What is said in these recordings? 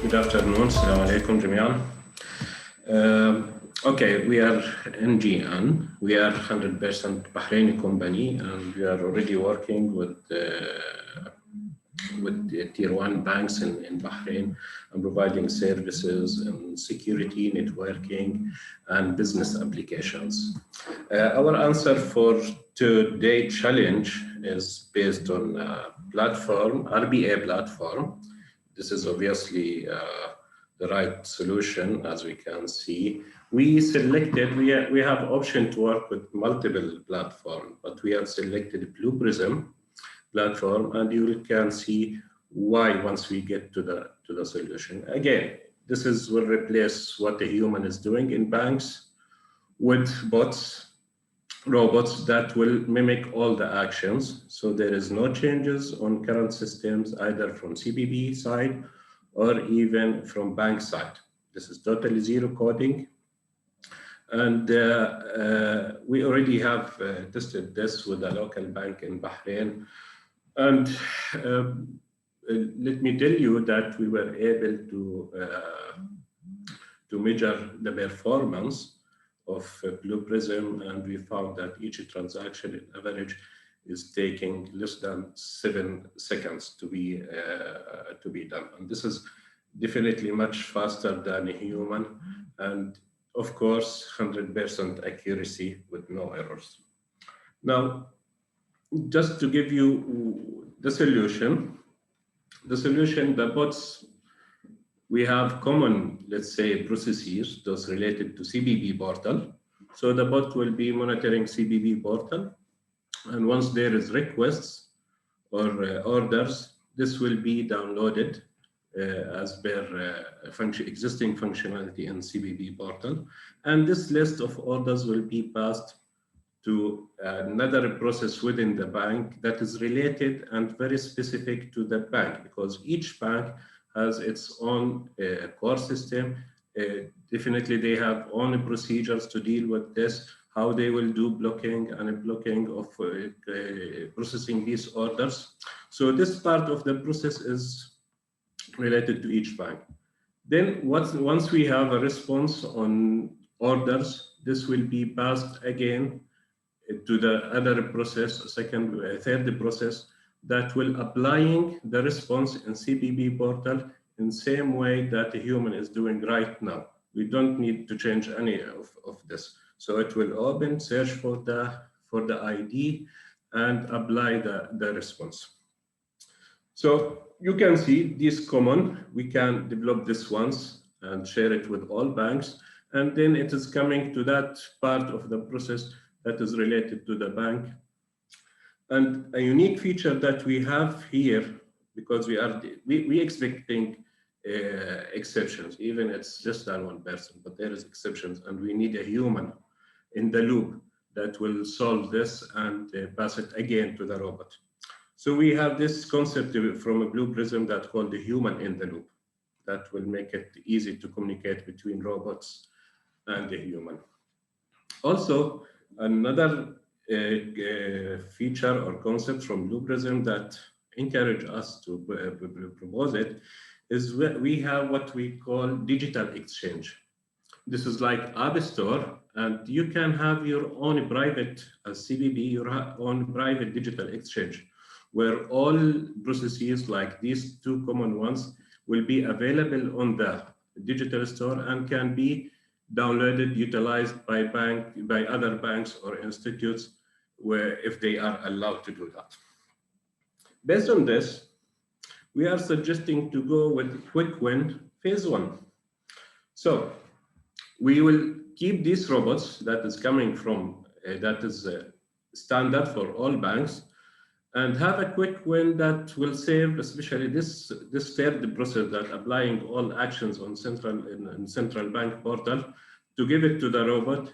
Good afternoon. Assalamu alaikum جميعا. Okay, we are NGN. We are 100% Bahraini company, and we are already working with tier 1 banks in Bahrain and providing services in security, networking, and business applications. Our answer for today's challenge is based on platform, RBA platform. This is obviously the right solution, as we can see. We selected, we have option to work with multiple platforms, but we have selected Blue Prism platform, and you can see why once we get to the solution. Again, this will replace what a human is doing in banks with robots that will mimic all the actions. So there is no changes on current systems, either from CBB side or even from bank side. This is totally zero coding. And we already have tested this with a local bank in Bahrain. And let me tell you that we were able to measure the performance of Blue Prism, and we found that each transaction in average is taking less than 7 seconds to be done. And this is definitely much faster than a human, and of course 100% accuracy with no errors. Now, just to give you the solution, the bots, we have common, let's say, processes, those related to CBB portal. So the bot will be monitoring CBB portal. And once there is requests or orders, this will be downloaded as per existing functionality in CBB portal. And this list of orders will be passed to another process within the bank that is related and very specific to the bank, because each bank has its own core system. Definitely they have own procedures to deal with this, how they will do blocking and unblocking of processing these orders. So this part of the process is related to each bank. Then once we have a response on orders, this will be passed again to the other process, third process, that will applying the response in CBB portal in same way that a human is doing right now. We don't need to change any of this. So it will open, search for the ID, and apply the response. So you can see this common. We can develop this once and share it with all banks. And then it is coming to that part of the process that is related to the bank. And a unique feature that we have here, because we expecting exceptions, even it's just than 1%, but there is exceptions, and we need a human in the loop that will solve this and pass it again to the robot. So we have this concept from a Blue Prism that called the human in the loop, that will make it easy to communicate between robots and the human. Also, another feature or concept from Blue Prism that encourage us to propose it is we have what we call digital exchange. This is like App Store, and you can have your own private CBB, your own private digital exchange, where all processes like these two common ones will be available on the digital store and can be downloaded, utilized by other banks or institutes, where if they are allowed to do that. Based on this, we are suggesting to go with quick win phase 1. So we will keep these robots that is coming from, that is standard for all banks, and have a quick win that will save, especially this third process that applying all actions on central bank portal, to give it to the robot.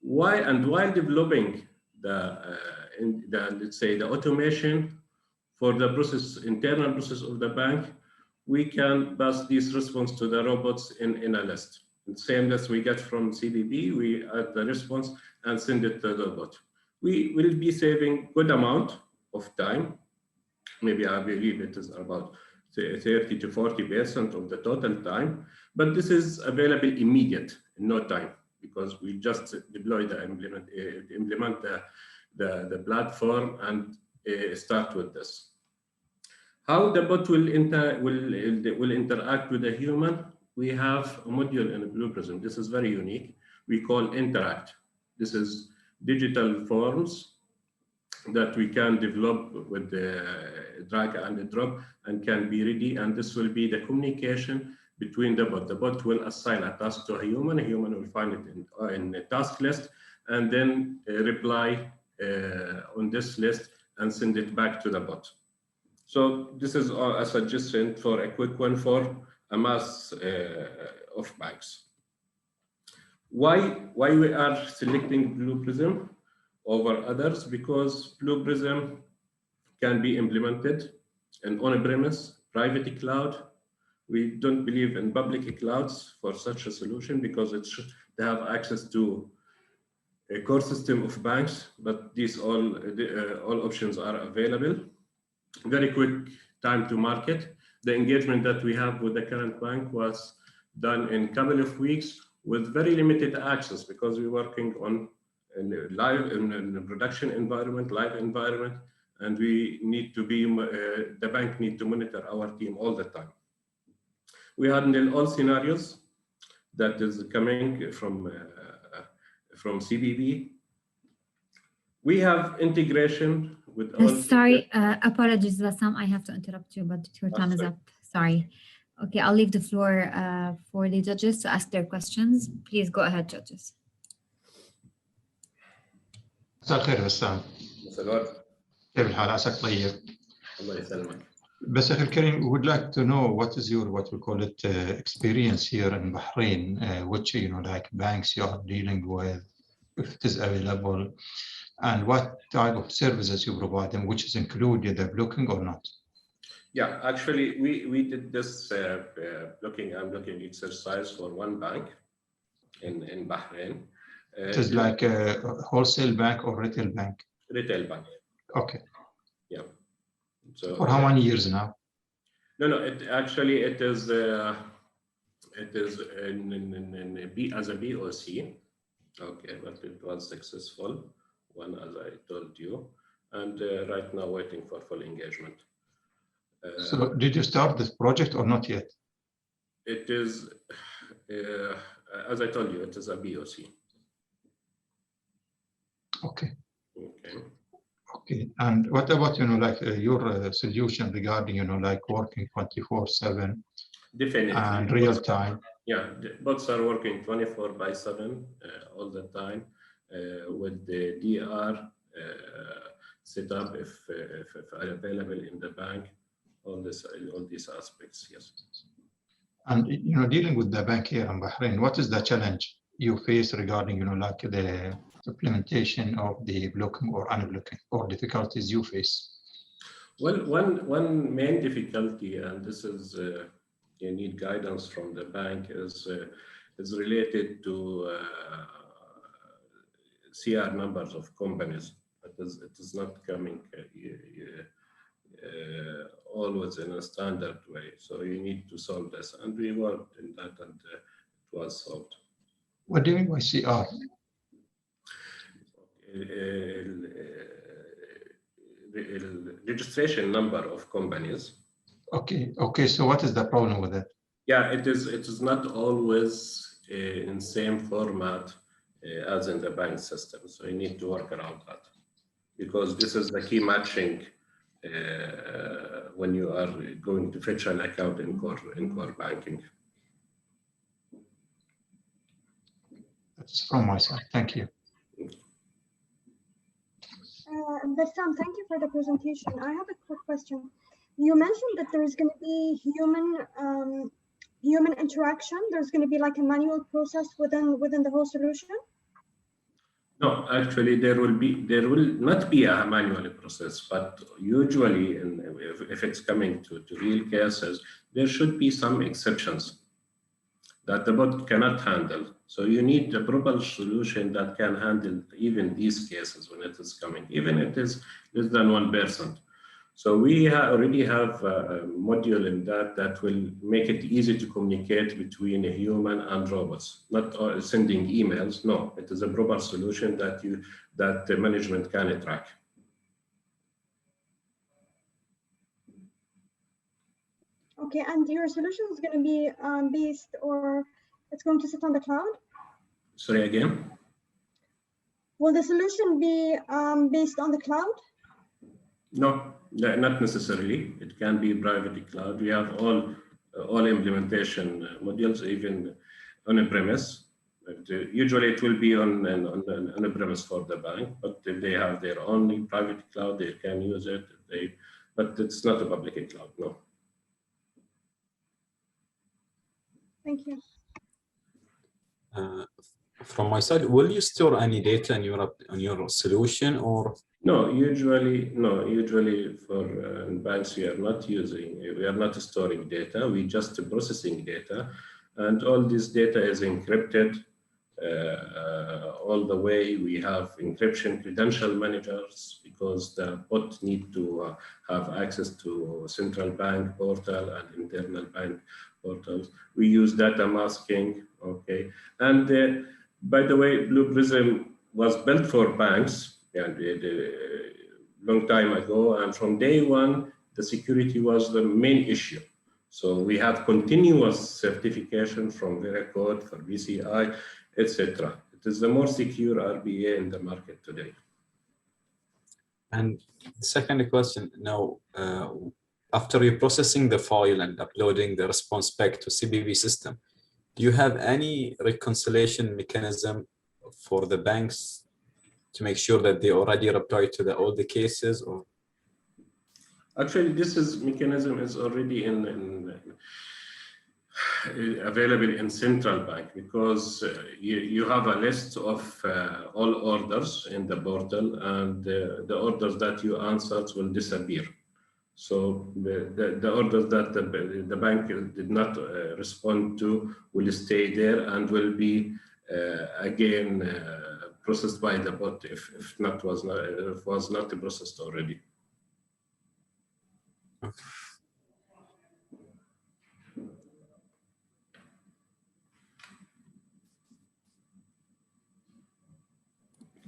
While developing let's say the automation for the internal process of the bank, we can pass this response to the robots in a list. The same as we get from CBB, we add the response and send it to the robot. We will be saving good amount of time. Maybe I believe it is about 30 to 40% of the total time, but this is available immediate in no time because we just deploy implement the platform and start with this. How the bot will interact with the human? We have a module in Blue Prism. This is very unique. We call Interact. This is digital forms that we can develop with the drag and drop and can be ready. And this will be the communication between the bot. The bot will assign a task to a human will find it in a task list and then reply on this list and send it back to the bot. So this is a suggestion for a quick one for a mass of banks. Why we are selecting Blue Prism over others? Because Blue Prism can be implemented in on-premise, private cloud. We don't believe in public clouds for such a solution because they have access to a core system of banks, but these all options are available. Very quick time to market. The engagement that we have with the current bank was done in a couple of weeks with very limited access because we're working on in a production environment, live environment, and we need to be, the bank need to monitor our team all the time. We handle all scenarios that is coming from CBB. We have integration with all. Sorry, apologies, Bassam, I have to interrupt you, but your time is up. Sorry. Okay, I'll leave the floor for the judges to ask their questions. Please go ahead, judges. مساء الخير بسام. مساء الورد. كيف الحال؟ عساك طيب. الله يسلمك. بس أخي الكريم, we would like to know what is your, what we call it, experience here in Bahrain, which, you know, like banks you are dealing with, if it is available, and what type of services you provide them, which is included the blocking or not? Yeah, actually, we did this blocking and unblocking exercise for one bank in Bahrain. It is like a wholesale bank or retail bank? Retail bank. Okay. Yeah. So for how many years now? No. It is as a BOC. Okay, but it was successful one, as I told you, and right now waiting for full engagement. So did you start this project or not yet? It is, as I told you, it is a BOC. Okay. Okay. Okay. And what about, you know, like your solution regarding, you know, like working 24/7 Definitely. and real time? Yeah, bots are working 24/7 all the time with the DR setup if available in the bank. All these aspects, yes. And you know, dealing with the bank here in Bahrain, what is the challenge you face regarding, you know, like the implementation of the blocking or unblocking, or difficulties you face? Well, one main difficulty, and this is you need guidance from the bank, is related to CR numbers of companies. It is not coming always in a standard way. So you need to solve this, and we worked in that, and it was solved. What do you mean by CR? Registration number of companies. Okay. So what is the problem with that? Yeah, it is not always in same format as in the bank system. So you need to work around that, because this is the key matching when you are going to fetch an account in core banking. That's from my side. Thank you. Bassam, thank you for the presentation. I have a quick question. You mentioned that there is going to be human interaction. There's going to be like a manual process within the whole solution. No, actually, there will not be a manual process, but usually, if it's coming to real cases, there should be some exceptions that the bot cannot handle. So you need a proper solution that can handle even these cases when it is coming, even if it is less than 1%. So we already have a module in that will make it easy to communicate between a human and robots, not sending emails. No, it is a proper solution that the management can track. Okay, and your solution is going to be based, or it's going to sit on the cloud? Sorry, again? Will the solution be based on the cloud? No, not necessarily. It can be private cloud. We have all implementation modules, even on a premise. Usually it will be on a premise for the bank, but if they have their own private cloud, they can use it. But it's not a public cloud, no. Thank you. From my side, will you store any data in your solution, or? No, usually for banks, we are not storing data. We just processing data, and all this data is encrypted all the way. We have encryption credential managers because the bot need to have access to central bank portal and internal bank portals. We use data masking, okay. And by the way, Blue Prism was built for banks and a long time ago, and from day one, the security was the main issue. So we have continuous certification from Veracode, for BCI, etc. It is the more secure RBA in the market today. And the second question, now, after reprocessing the file and uploading the response back to CBB system, do you have any reconciliation mechanism for the banks to make sure that they already reply to all the cases? Or actually, this mechanism is already available in central bank, because you have a list of all orders in the portal, and the orders that you answered will disappear. So the orders that the bank did not respond to will stay there and will be again processed by the bot if it was not processed already. okay.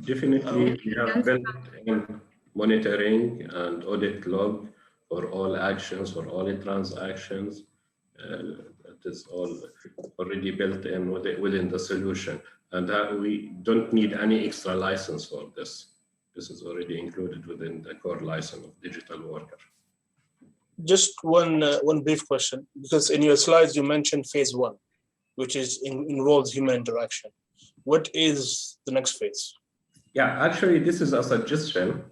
Definitely, we have built in monitoring and audit log for all actions, for all the transactions. That is all already built in within the solution. And we don't need any extra license for this. This is already included within the core license of digital worker. Just one brief question, because in your slides you mentioned phase 1, which involves human interaction. What is the next phase? Yeah, actually, this is a suggestion.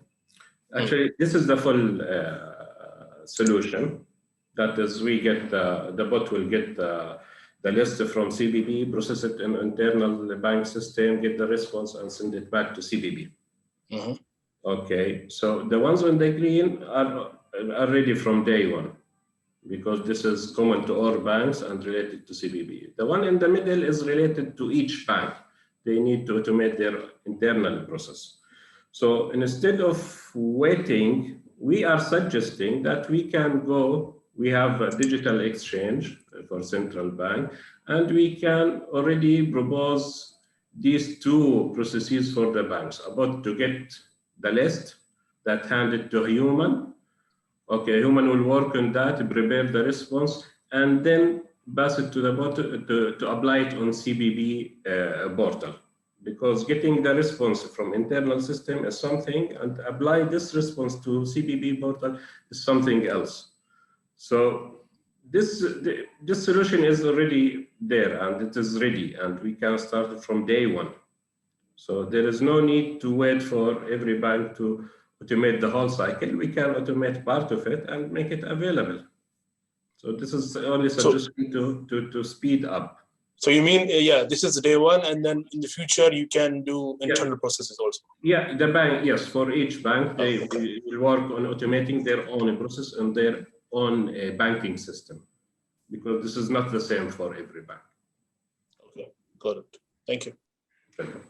Actually, this is the full solution. That is, we get the bot will get the list from CBB, process it in internal bank system, get the response, and send it back to CBB. Mm-hmm. Okay, so the ones on the green are ready from day one, because this is common to all banks and related to CBB. The one in the middle is related to each bank. They need to automate their internal process. So instead of waiting, we are suggesting that we can go, we have a digital exchange for central bank, and we can already propose these two processes for the banks, about to get the list that handed to a human. Okay, human will work on that, prepare the response, and then pass it to the bot to apply it on CBB portal. Because getting the response from internal system is something, and apply this response to CBB portal is something else. So this solution is already there, and it is ready, and we can start it from day one. So there is no need to wait for every bank to automate the whole cycle. We can automate part of it and make it available. So this is only suggestion to speed up. So you mean, yeah, this is day one, and then in the future you can do internal processes also? Yeah, the bank, yes, for each bank, they will work on automating their own process and their own banking system, because this is not the same for every bank. Okay, got it. Thank you. Welcome.